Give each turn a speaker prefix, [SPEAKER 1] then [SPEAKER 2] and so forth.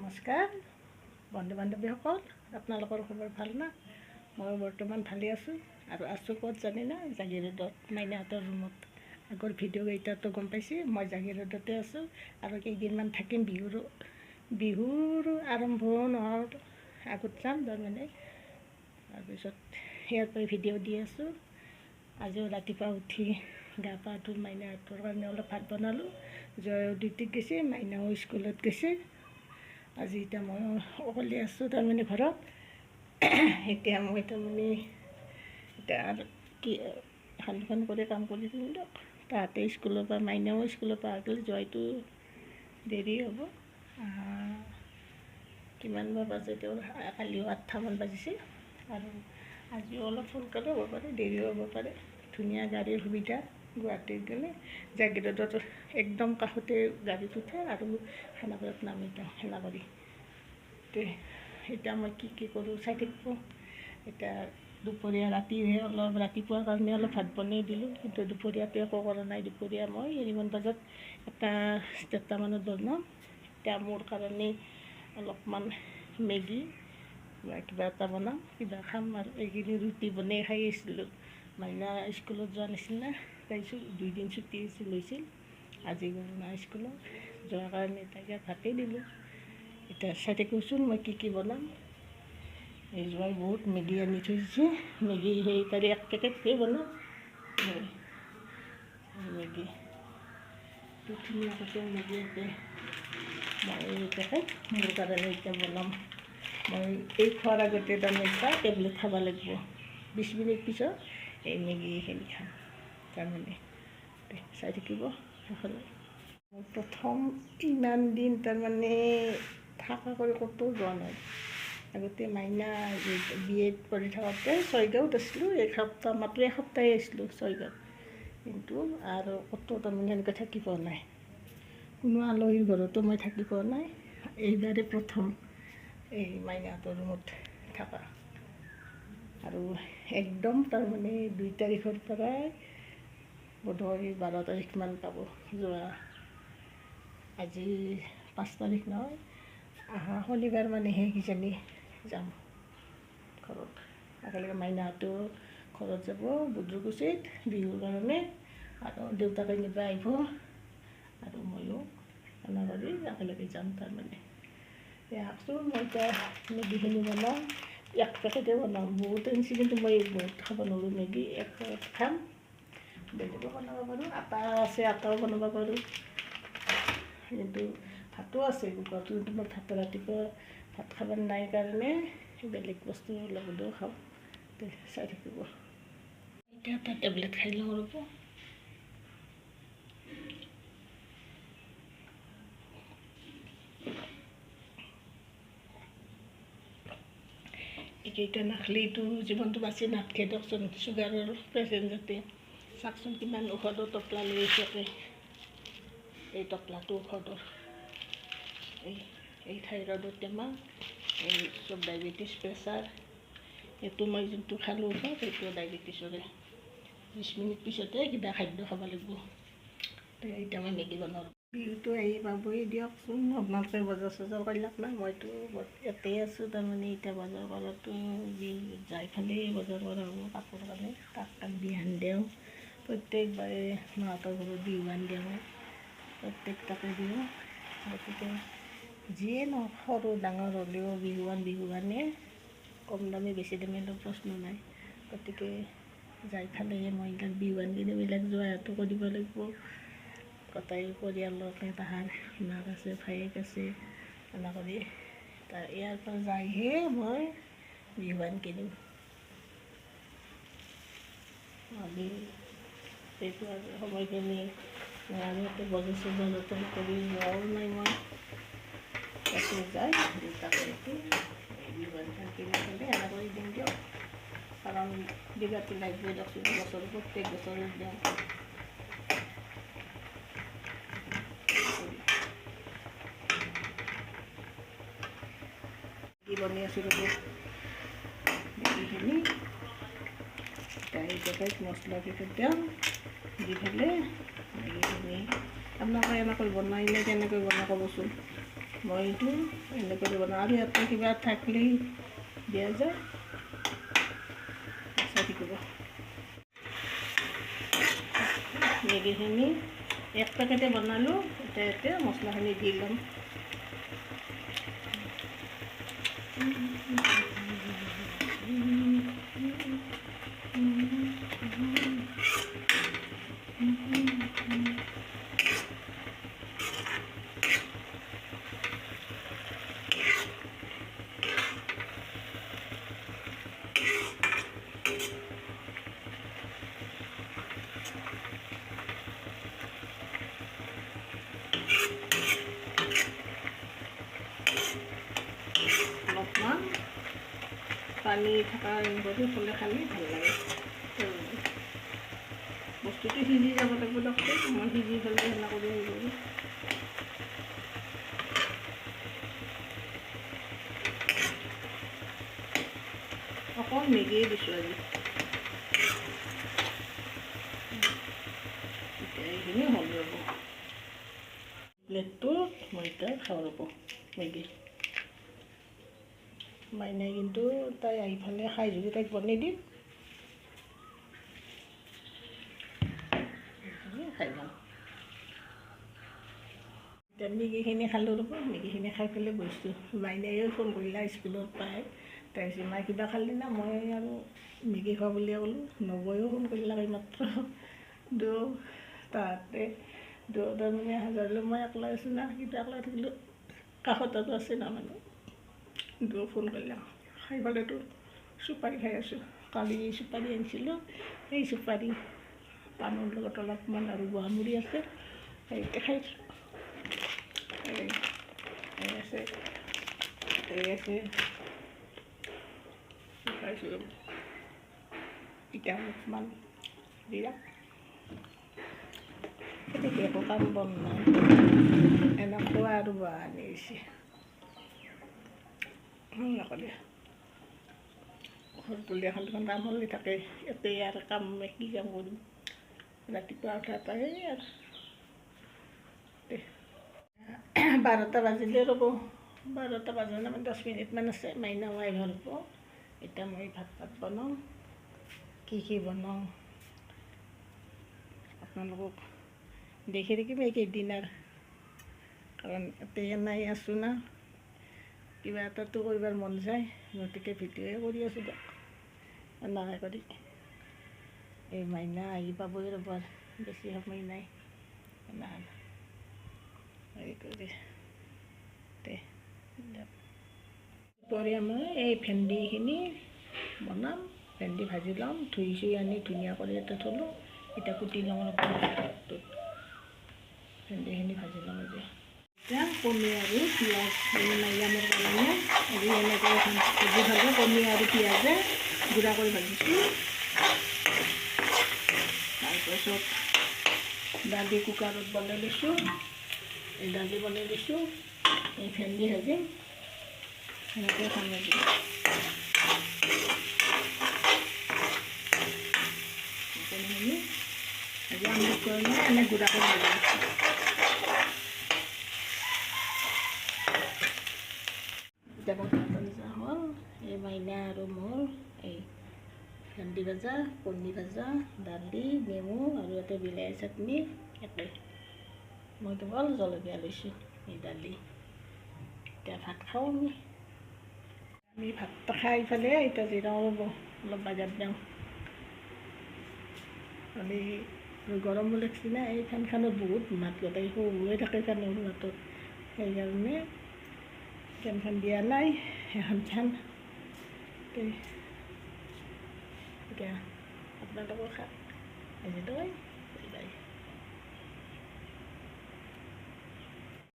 [SPEAKER 1] নমস্কাৰ বন্ধু বান্ধৱীসকল, আপোনালোকৰ খবৰ ভাল না? মই বৰ্তমান ভালে আছোঁ আৰু আছোঁ ক'ত জানি না? জাগিৰোডত মাইনাহঁতৰ ৰুমত। আগৰ ভিডিঅ' কেইটাতো গম পাইছে মই জাগিৰোডতে আছোঁ আৰু কেইদিনমান থাকিম। বিহুৰ আৰম্ভ নোহোৱাৰ আগত যাম তাৰমানে। তাৰপিছত ইয়াৰ পৰা ভিডিঅ' দি আছোঁ। আজিও ৰাতিপুৱা উঠি গা পা ধুই মাইনাহঁতৰ কাৰণে অলপ ভাত বনালোঁ। জয়ো ডিউটিত গৈছে, মাইনাও স্কুলত গৈছে। আজি এতিয়া মই অকলে আছোঁ তাৰমানে ঘৰত। এতিয়া মই তাৰমানে এতিয়া আৰু কি সানখন কৰি কাম কৰি দিলোঁ দিয়ক। তাহাঁতে স্কুলৰ পৰা, মাইনাও স্কুলৰ পৰা আহিলে, জয়টো দেৰি হ'ব। কিমান বা বাজে তেওঁৰ, কালিও 8টামান বাজিছে আৰু আজিও অলপ সোনকালে হ'ব পাৰে, দেৰিও হ'ব পাৰে। ধুনীয়া গাড়ীৰ সুবিধা। গুৱাহাটীত গ'লে জাগিৰোডত একদম কাষতে গাড়ীত উঠে আৰু খানাপাৰাত নামি যাওঁ সেনাবাৰী। এতিয়া মই কি কৰোঁ চাই থাকিব। এতিয়া দুপৰীয়া ৰাতিহে অলপ, ৰাতিপুৱাৰ কাৰণে অলপ ভাত বনাই দিলোঁ, কিন্তু দুপৰীয়াটো একো কৰা নাই। দুপৰীয়া মই 1 বজাত 1:30মানত বনাম। এতিয়া মোৰ কাৰণে অলপমান মেগী বা কিবা এটা বনাম, কিবা খাম আৰু এইখিনি ৰুটি বনাই খাই আছিলোঁ। মাইনা স্কুলত যোৱা নিচিনা তাইছোঁ, 2 দিন ছুটি লৈছিল। আজি গ'ল না স্কুলত, যোৱাৰ কাৰণে তাইক ভাতেই দিলোঁ। এতিয়া চাই থাকিবচোন মই কি বনাম। এই যোৱাই বহুত মেগী আনি থৈছে, মেগী সেই তাৰে 1 পেকেটহে বনাম। মেগী ধুনীয়াকৈ মেগী আছে, মই এই পেকেট মোৰ কাৰণে এতিয়া বনাম। মই এই খোৱাৰ আগতে তাৰমানে এটা টেবলেট খাব লাগিব। 20 মিনিট পিছত এই মেগীখিনি খাম তাৰমানে। চাই থাকিব সেইফালে। প্ৰথম ইমান দিন তাৰমানে থাকা কৰি ক'তো যোৱা নাই। আগতে মাইনা BA পঢ়ি থাকোঁতে ছয়গাঁৱত আছিলোঁ। মাত্ৰ এসপ্তাহে আছিলোঁ ছয়গাঁৱত, কিন্তু আৰু ক'তো তাৰমানে এনেকৈ থাকি পোৱা নাই। কোনো আলহীৰ ঘৰতো মই থাকি পোৱা নাই। এইবাৰে প্ৰথম এই মাইনাহঁতৰ ৰুমত থকা। আৰু একদম তাৰমানে 2 তাৰিখৰ পৰাই বোধহয় 12 তাৰিখমান পাব যোৱা। আজি 5 তাৰিখ নহয়, অহা শনিবাৰ মানেহে কিজানি যাম ঘৰত। একেলগে মাইনাহঁতেও ঘৰত যাব বুদ্ৰুকুচিত বিহুৰ কাৰণে, আৰু দেউতাকে নিব আহিব আৰু ময়ো সেনাবাৰী একেলগে যাম তাৰমানে। আহকচোন, মই এতিয়া মেগীখিনি বনাম। 1 পেকেটে বনাম, বহুত আনিছে কিন্তু মই বহুত খাব নোৱাৰোঁ। মেগী 1 পেকেট খাম। বেলেগো বনাব পাৰোঁ, আটা আছে, আটাও বনাব পাৰোঁ, কিন্তু ভাতো আছে কুকাৰটো। কিন্তু মই ৰাতিপুৱা ভাত খাব নাই কাৰণে বেলেগ বস্তু লগতো খাওঁ। চাই থাকিব। এতিয়া এটা টেবলেট খাই লওঁ ৰ'ব। এইকেইটা নাখালেইতো জীৱনটো বাচি নাথাকে দিয়কচোন। চুগাৰৰ পেচেণ্ট যাতে চাওকচোন কিমান ঔষধৰ টপলা লৈ থাকে। এই টপলাটো ঔষধৰ, এই থাইৰয়ডৰ টেমা, এই চব ডায়েবেটিছ, প্ৰেছাৰ। এইটো মই যোনটো খালোঁ ঔষধ, সেইটো ডায়েবেটিছৰে। 20 মিনিট পিছতে কিবা খাদ্য খাব লাগিব। এতিয়া মই মেগী বনাওঁ। বিহুটো আহি পাবই দিয়কচোন। আপোনালোকে বজাৰ চজাৰ কৰিলাক না? মইতো ইয়াতেই আছোঁ তাৰমানে। এতিয়া বজাৰ কৰাটো যাই ফালে বজাৰ কৰা হ'ব কাপোৰ কানি। তাক বিহান দিওঁ প্ৰত্যেকবাৰে, মাহঁতৰ ঘৰত বিহুৱান দিওঁ, প্ৰত্যেকটাকে দিওঁ। গতিকে যিয়ে নহওক, সৰু ডাঙৰ হ'লেও বিহুৱানে। কম দামী বেছি দামীটো প্ৰশ্ন নাই। গতিকে যাই ফালেহে মই এইবিলাক বিহুৱানখিনি এইবিলাক জোৱাইহঁতকো কৰিব লাগিব। গোটেই পৰিয়ালকে, তাহাৰ মাক আছে, ভায়েক আছে, এনে কৰি ইয়াৰ পৰা যাইহে মই বিহুৱান কিনিম। সেইটো আৰু সময়খিনি আগতে বজাৰ চজাৰ যতন কৰি যোৱাও নাই মই। তাতে যাই তাতে বিহুৱানখন কিনি পেলাই এনে কৰি দিম দিয়ক। কাৰণ দিবাটো লাগিবই দিয়কচোন, প্ৰত্যেক বছৰে দিওঁ। বনাই আছোঁ ৰ'ব মেগীখিনি। এই পেকেট মছলা পেকেট দিওঁ, দি পেলাই মেগীখিনি আপোনালোকে এনেকৈ বনাই নে কেনেকৈ বনাই ক'বচোন। মই এইটো এনেকৈ বনাওঁ আৰু ইয়াতে কিবা থাকিলেই দিয়া যায় চাই থাকিব। মেগীখিনি এক পেকেটে বনালোঁ, এতিয়া ইয়াতে মছলাখিনি দি ল'ম। অলপমান পানী থকা কৰি হ'লে খালি ভাল লাগে। বস্তুটো সিজি যাব লাগিব ডক্টৰ, মই সিজি হ'লে সেনা কৰি হৈ যাব। অকল মেগীয়ে দিছোঁ আজি। এতিয়া এইখিনি হ'ল ৰ'ব। প্লেটটোত মই এতিয়া খাওঁ ৰ'ব মেগী। মাইনাই কিন্তু তাই আহি ফালে খাই যদি তাইক বনাই দিম, খাই যাম। এতিয়া মেগীখিনি খালোঁ ৰ'ব, মেগীখিনি খাই পেলাই বহিছোঁ। মাইনাইও ফোন কৰিলা স্কুলত পাই, তাই মাই কিবা খালি না, মই আৰু মেগী খোৱা বুলিয়ে ক'লোঁ। নবৌয়েও ফোন কৰিলা এইমাত্ৰ, তাহাঁতে তাৰমানে হাজাৰলৈ মই একলা আছোঁ না, কিবা একলা থাকিলোঁ, কাষত আৰু আছে না মানুহ। ফোন কৰিলা খাই পেলাইতো চুপাৰী খাই আছোঁ। কালি চুপাৰী আনিছিলোঁ, এই চুপাৰী পাণৰ লগত অলপমান আৰু গুৱামুৰি আছে, সেইতে খাইছোঁ। এই আছে খাইছোঁ এতিয়া অলপমান দিয়া। গতিকে একো কাম বন নাই, এনেকুৱা আৰু বাহানি হৈছে। নকৰে ঘৰটো এখন কাম হ'লে থাকে, ইয়াতে আৰু কাম কি কাম কৰিম, ৰাতিপুৱা উঠা পাই আৰু 12টা বাজিলে ৰ'ব। 12টা বাজাৰ নামান 10 মিনিটমান আছে, মাইনাও আহিব হ'ব। এতিয়া মই ভাত বনাওঁ, কি বনাওঁ আপোনালোকক দেখি থাকিম এইকেইদিন আৰু, কাৰণ এতিয়া নাই আছোঁ না, কিবা এটাতো কৰিবৰ মন যায়, গতিকে ভিডিঅ'য়ে কৰি আছোঁ দিয়ক। এনেকৈ কৰি এই মাইনা আহি পাবই ৰ'ব, বেছি সময় নাই। হেৰি কৰি দুপৰীয়া মই এই ভেন্দিখিনি বনাম, ভেন্দি ভাজি ল'ম, ধুই চুই আনি ধুনীয়া কৰি এটা থ'লোঁ। এতিয়া কুটি লওঁ অলপ ভেন্দিখিনি ভাজি ল'ম। এতিয়া কণী আৰু পিঁয়াজ মাইয়ামৰ কাৰণে আজি এনেকৈ ভাজি ভাজোঁ, কণী আৰু পিঁয়াজে গুড়া কৰি ভাজিছোঁ। তাৰপাছত দালি কুকাৰত বনাই দিছোঁ, এই দালি বনাই দিছোঁ, এই ভেন্দি ভাজিম, সেনেকৈ খাম আজি। আজি আমলেট কৰি মই এনে গুড়া কৰি ভাজি দিছোঁ। এতিয়া মোৰ ভাজা হ'ল, এই মাইনা আৰু মোৰ এই ভেন্দি ভাজা, কণী ভাজা, দালি, নেমু আৰু ইয়াতে বিলাহী চাটনি একে। মই কেৱল জলকীয়া লৈছোঁ এই দালি। এতিয়া ভাত খাওঁ আমি ভাত খাই পেলাই এতিয়া জিৰাওঁ ৰ'ব, অলপ বাহিৰত যাওঁ। আমি গৰম লাগছি না, এই ফেনখনত বহুত মাত গোটাই হৈ থাকে ফেনৰ মাতত, সেইকাৰণে ফেনখন দিয়া নাই, এখন ফেন। এতিয়া আপোনালোকৰ খাওক, আজি তই বাই।